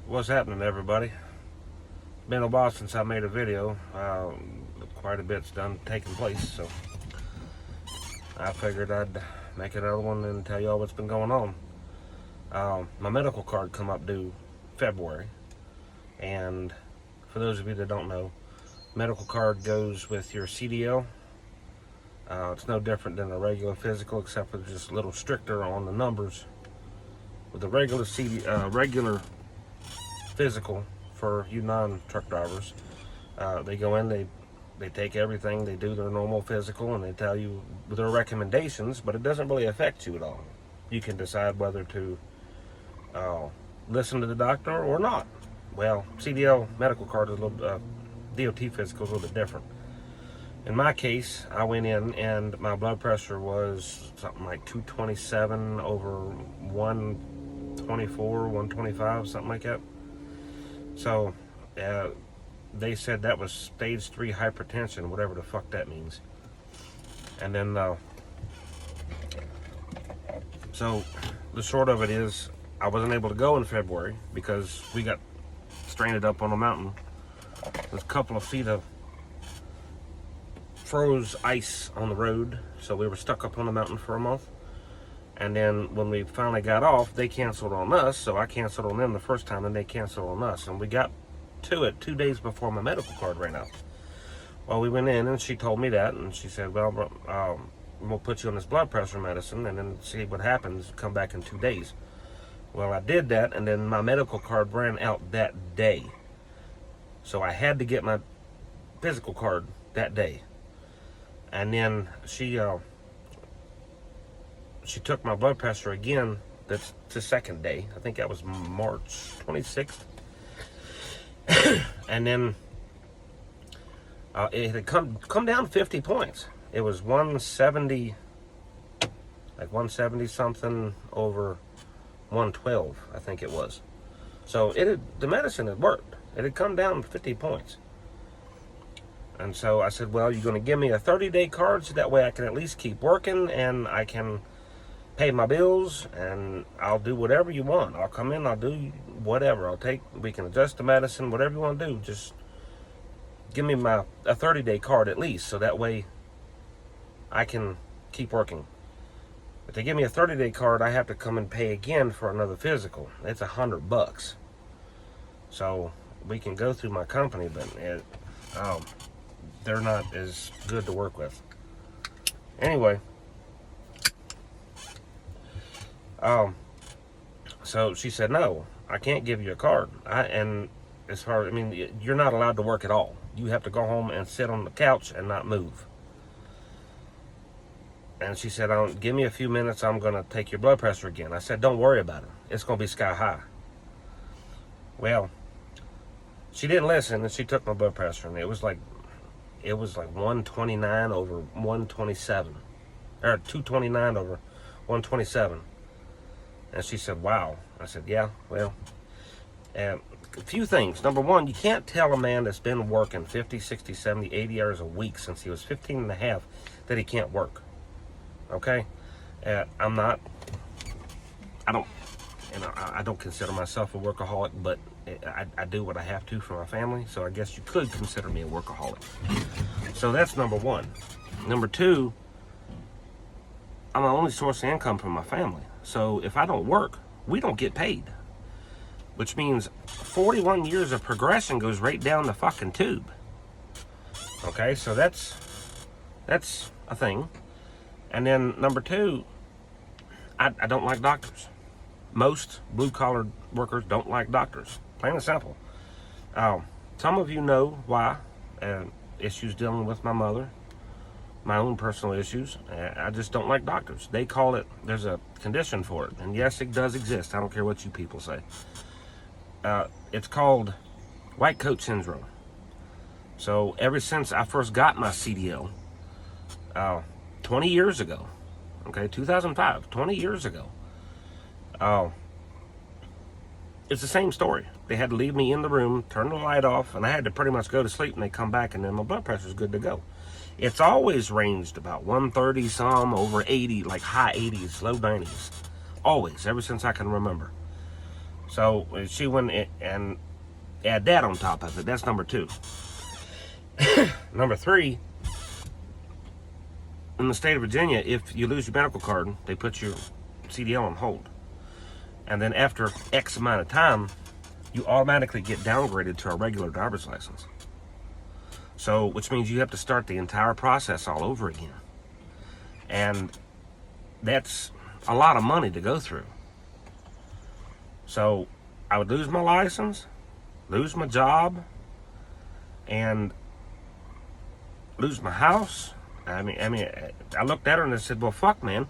What's happening, everybody? Been a while since I made a video. Quite a bit's done taking place, so I figured I'd make another one and tell y'all what's been going on. My medical card come up due February, and for those of you that don't know, medical card goes with your CDL. It's no different than a regular physical, except for just a little stricter on the numbers. With the regular physical for you non-truck drivers, they go in, they take everything, they do their normal physical, and they tell you their recommendations, but it doesn't really affect you at all. You can decide whether to listen to the doctor or not. Well, CDL medical card is a little DOT physical is a little bit different. In my case, I went in and my blood pressure was something like 227 over 124, 125, something like that. So they said that was stage 3 hypertension, whatever the fuck that means. And then, so the short of it is, I wasn't able to go in February because we got stranded up on a mountain. There's a couple of feet of froze ice on the road, so we were stuck up on the mountain for a month. And then when we finally got off, they canceled on us, so I canceled on them the first time, and they canceled on us. And we got to it 2 days before my medical card ran out. Well, we went in, and she told me that, and she said, well, we'll put you on this blood pressure medicine, and then see what happens, come back in 2 days. Well, I did that, and then my medical card ran out that day. So I had to get my physical card that day. And then she took my blood pressure again. That's the second day. I think that was March 26th. And then it had come down 50 points. It was 170, like 170 something over 112, I think it was. So the medicine had worked. It had come down 50 points. And so I said, well, you're going to give me a 30-day card so that way I can at least keep working and I can pay my bills, and I'll do whatever you want. I'll come in, I'll do whatever. We can adjust the medicine, whatever you want to do. Just give me a 30-day card at least, so that way I can keep working. If they give me a 30-day card, I have to come and pay again for another physical. It's $100. So we can go through my company, but they're not as good to work with. Anyway, so she said, no, I can't give you a card. You're not allowed to work at all. You have to go home and sit on the couch and not move. And she said, give me a few minutes, I'm going to take your blood pressure again. I said, don't worry about it. It's going to be sky high. Well, she didn't listen, and she took my blood pressure, and it was like 129 over 127, or 229 over 127. And she said, wow. I said, yeah, well, a few things. Number one, you can't tell a man that's been working 50, 60, 70, 80 hours a week since he was 15 and a half that he can't work. Okay? I don't consider myself a workaholic, but I do what I have to for my family, so I guess you could consider me a workaholic. So that's number one. Number two, I'm the only source of income for my family. So if I don't work, we don't get paid. Which means 41 years of progression goes right down the fucking tube. Okay, so that's a thing. And then number two, I don't like doctors. Most blue-collar workers don't like doctors. Plain and simple. Some of you know why. Issues dealing with my mother. My own personal issues. I just don't like doctors. They call it, there's a condition for it. And yes, it does exist. I don't care what you people say. It's called white coat syndrome. So ever since I first got my CDL, 20 years ago, okay, 2005, 20 years ago, it's the same story. They had to leave me in the room, turn the light off, and I had to pretty much go to sleep, and they come back, and then my blood pressure is good to go. It's always ranged about 130 some over 80, like high 80s, low 90s. Always, ever since I can remember. So she went and add that on top of it. That's number 2. Number 3, in the state of Virginia, if you lose your medical card, they put your CDL on hold. And then after X amount of time, you automatically get downgraded to a regular driver's license. So, which means you have to start the entire process all over again. And that's a lot of money to go through. So, I would lose my license, lose my job, and lose my house. I mean, I looked at her and I said, well, fuck, man.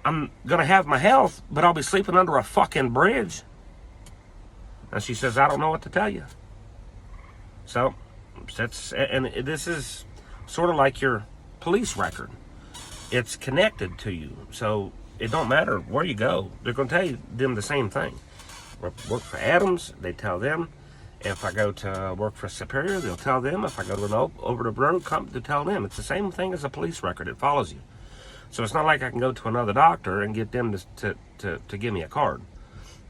I'm going to have my health, but I'll be sleeping under a fucking bridge. And she says, I don't know what to tell you. So, and this is sort of like your police record. It's connected to you. So, it don't matter where you go. They're going to tell them the same thing. Work for Adams, they tell them. If I go to work for Superior, they'll tell them. If I go to an over-the-road company, they'll tell them. It's the same thing as a police record. It follows you. So it's not like I can go to another doctor and get them to give me a card.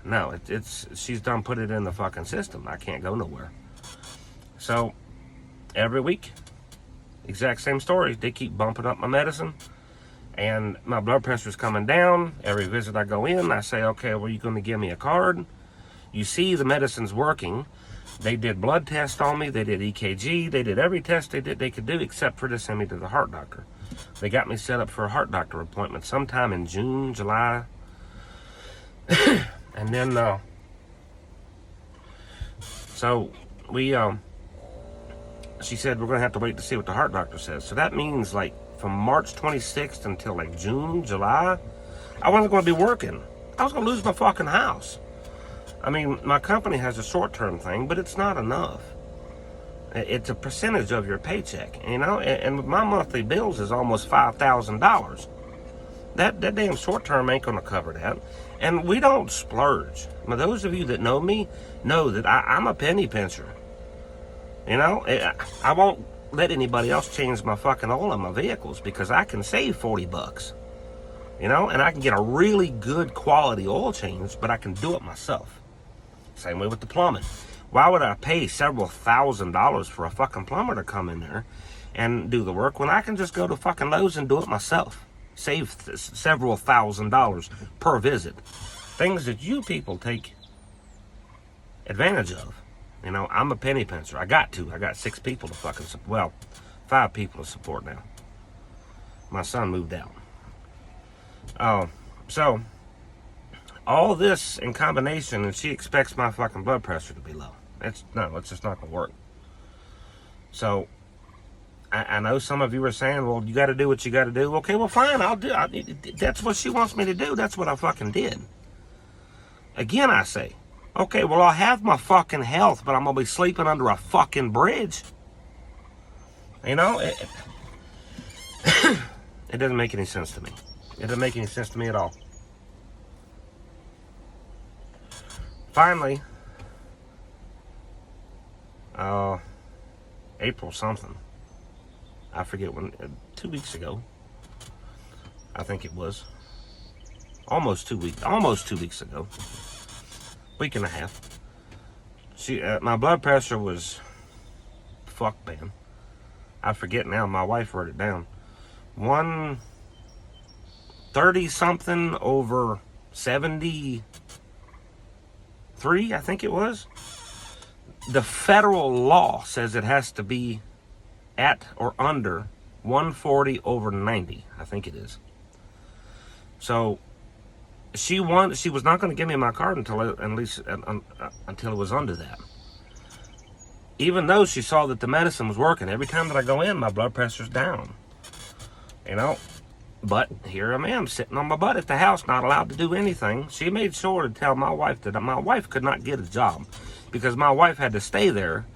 No, she's done put it in the fucking system. I can't go nowhere. So every week, exact same story. They keep bumping up my medicine, and my blood pressure's coming down. Every visit I go in, I say, okay, well, you going to give me a card? You see the medicine's working. They did blood tests on me. They did EKG. They did every test they could do except for to send me to the heart doctor. They got me set up for a heart doctor appointment sometime in June, July. And then, so she said we're going to have to wait to see what the heart doctor says. So that means like from March 26th until like June, July, I wasn't going to be working. I was going to lose my fucking house. I mean, my company has a short-term thing, but it's not enough. It's a percentage of your paycheck, you know, and my monthly bills is almost $5,000. That damn short-term ain't gonna cover that. And we don't splurge. Now, those of you that know me know that I'm a penny pincher. You know, I won't let anybody else change my fucking oil in my vehicles because I can save $40. You know, and I can get a really good quality oil change, but I can do it myself. Same way with the plumbing. Why would I pay several $1,000s for a fucking plumber to come in there and do the work when I can just go to fucking Lowe's and do it myself? Save several $1,000s per visit. Things that you people take advantage of. You know, I'm a penny pincher. I got 6 people to fucking support. Well, 5 people to support now. My son moved out. So all this in combination, and she expects my fucking blood pressure to be low. It's just not gonna work. So I know some of you are saying, well, you got to do what you got to do. Okay, well, fine, I'll do. That's what she wants me to do. That's what I fucking did. Again, I say, okay, well, I'll have my fucking health, but I'm gonna be sleeping under a fucking bridge. You know, it doesn't make any sense to me. It doesn't make any sense to me at all. Finally, April something. I forget when, 2 weeks ago. I think it was. Almost 2 weeks ago. Week and a half. My blood pressure was, fuck, man. I forget now, my wife wrote it down. 130 something over 73, I think it was. The federal law says it has to be at or under 140 over 90, I think it is. So she was not going to give me my card until it was under that. Even though she saw that the medicine was working, every time that I go in, my blood pressure's down. You know, but here I am sitting on my butt at the house, not allowed to do anything. She made sure to tell my wife that my wife could not get a job because my wife had to stay there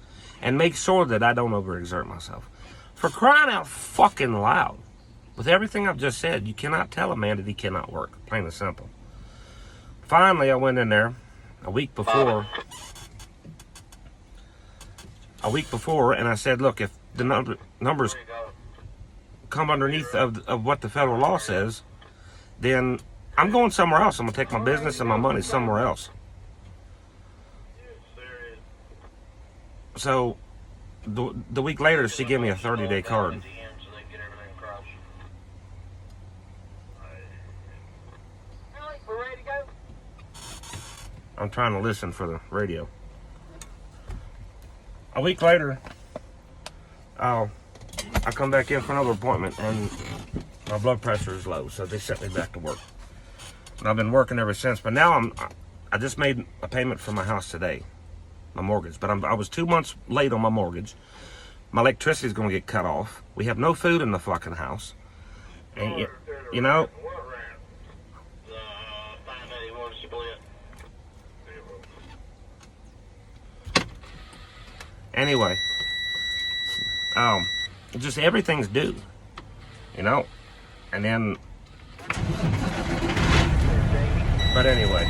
and make sure that I don't overexert myself. For crying out fucking loud. With everything I've just said, you cannot tell a man that he cannot work. Plain and simple. Finally, I went in there a week before, and I said, look, if the numbers come underneath of what the federal law says, then I'm going somewhere else. I'm gonna take my business and my money somewhere else. So the week later, she gave me a 30-day card. I'm trying to listen for the radio. A week later, I come back in for another appointment, and my blood pressure is low, so they sent me back to work. And I've been working ever since. But now I just made a payment for my house today, my mortgage. But I was 2 months late on my mortgage. My electricity is going to get cut off. We have no food in the fucking house. And you know. Anyway, just everything's due, you know, and then, but anyway,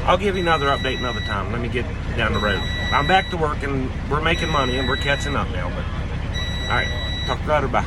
I'll give you another update another time. Let me get down the road. I'm back to work and we're making money and we're catching up now, but all right, talk to you later, bye.